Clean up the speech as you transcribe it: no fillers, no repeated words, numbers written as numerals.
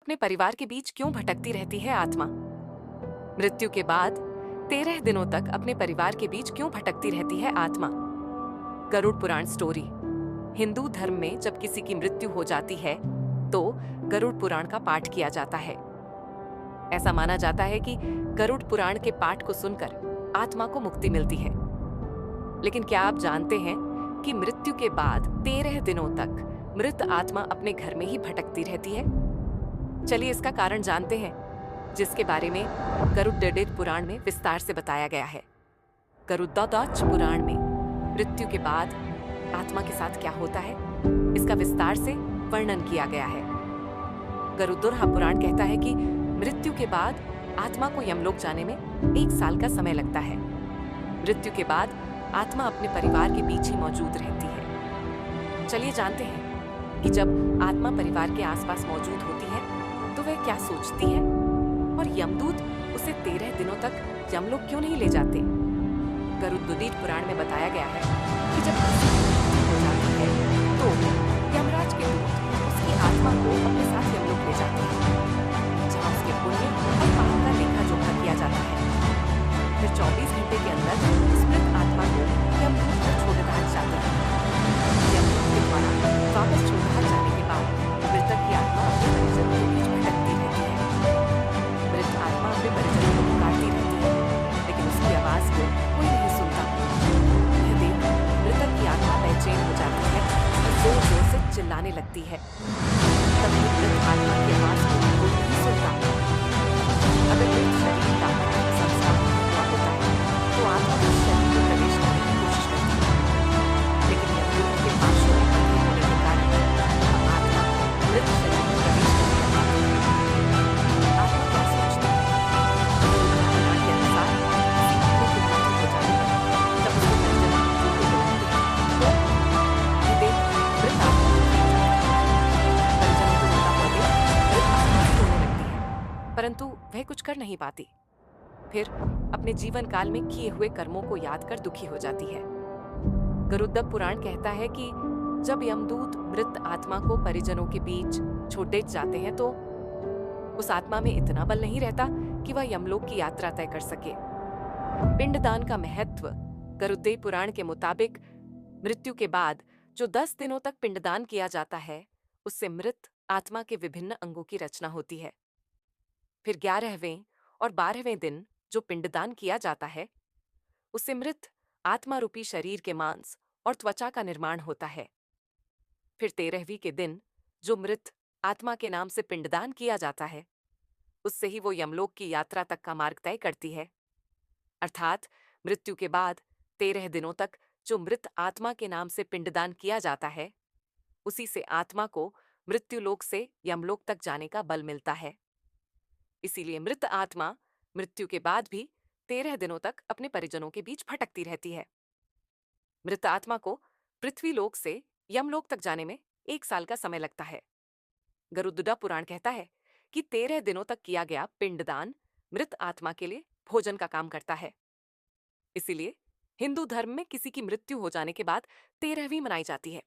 अपने परिवार के बीच क्यों भटकती रहती है आत्मा? मृत्यु के बाद 13 दिनों तक अपने परिवार के बीच क्यों भटकती रहती है आत्मा? गरुड़ पुराण स्टोरी। हिंदू धर्म में जब किसी की मृत्यु हो जाती है तो गरुड़ पुराण का पाठ किया जाता है। ऐसा माना जाता है कि गरुड़ पुराण के पाठ को सुनकर आत्मा को मुक्ति मिलती है। लेकिन क्या आप जानते हैं कि मृत्यु के बाद 13 दिनों तक मृत आत्मा अपने घर में ही भटकती रहती है? चलिए इसका कारण जानते हैं, जिसके बारे में गरुड़ पुराण में विस्तार से बताया गया है। गरुड़ध्वज पुराण में मृत्यु के बाद आत्मा के साथ क्या होता है, इसका विस्तार से वर्णन किया गया है। गरुड़ध्वज पुराण कहता है कि मृत्यु के बाद आत्मा को यमलोक जाने में 1 साल का समय लगता है। मृत्यु के बाद आत्मा अपने परिवार के बीच ही मौजूद रहती है। चलिए जानते हैं कि जब आत्मा परिवार के आसपास मौजूद होती है तो वह क्या सोचती है और यमदूत उसे 13 दिनों तक यमलोक क्यों नहीं ले जाते। गरुड़ध्वज पुराण में बताया गया है कि जब किसी की मृत्यु हो जाती है तो यमराज के दूत उसकी आत्मा को अपने साथ यमलोक ले जाते हैं, जहाँ उसके पुण्य और पाप का लेखा जोखा किया जाता है। फिर 24 घंटे के अंदर उस मृत आत्मा को यमदूत पर छोड़ दिया जाता है। यमदूत के द्वारा वापस छोड़ दिया जाने के बाद मृतक की आत्मा अपने परिजनों के बीच भटकती रहती है। मृत आत्मा अपने परिजनों को पुकारती रहती है, लेकिन उसकी आवाज को कोई नहीं सुनता। यह देख मृतक की आत्मा बेचैन हो जाती है और जोर जोर से चिल्लाने लगती है। तभी मृत आत्मा की आवाज को कोई नहीं सुनता। अगर मृत शरीर का अंतिम संस्कार हुआ होता है तो आत्मा उस शरीर में प्रवेश करने की कोशिश करती है, लेकिन यमदूत के पाशों में बंधे होने के कारण वह आत्मा मृत शरीर में प्रवेश नहीं कर पाती है। आत्मा क्या सोचती है? गरुड़ पुराण के अनुसार किसी आत्मा की मृत्यु हो जाने पर जब उसके परिजन मृत्यु को बुलाते हैं तो यह देख मृत आत्मा दुखी हो जाती है। परिजनों को रोना पड़े मृत आत्मा भी रोने लगती है, परंतु वह कुछ कर नहीं पाती। फिर अपने जीवन काल में किए हुए कर्मों को याद कर दुखी हो जाती है। गरुड़ पुराण कहता है कि जब यमदूत मृत आत्मा को परिजनों के बीच छोड़े जाते हैं तो उस आत्मा में इतना बल नहीं रहता कि वह यमलोक की यात्रा तय कर सके। पिंडदान का महत्व। गरुड़ पुराण के मुताबिक मृत्यु के बाद जो 10 दिनों तक पिंडदान किया जाता है उससे मृत आत्मा के विभिन्न अंगों की रचना होती है। फिर 11वें और 12वें दिन जो पिंडदान किया जाता है उससे मृत आत्मा रूपी शरीर के मांस और त्वचा का निर्माण होता है। फिर 13वीं के दिन जो मृत आत्मा के नाम से पिंडदान किया जाता है उससे ही वो यमलोक की यात्रा तक का मार्ग तय करती है। अर्थात मृत्यु के बाद 13 दिनों तक जो मृत आत्मा के नाम से पिंडदान किया जाता है उसी से आत्मा को मृत्युलोक से यमलोक तक जाने का बल मिलता है। इसीलिए मृत आत्मा मृत्यु के बाद भी 13 दिनों तक अपने परिजनों के बीच भटकती रहती है। मृत आत्मा को पृथ्वी लोक से यमलोक तक जाने में 1 साल का समय लगता है। गरुड़ पुराण कहता है कि 13 दिनों तक किया गया पिंडदान मृत आत्मा के लिए भोजन का काम करता है। इसीलिए हिंदू धर्म में किसी की मृत्यु हो जाने के बाद 13वीं मनाई जाती है।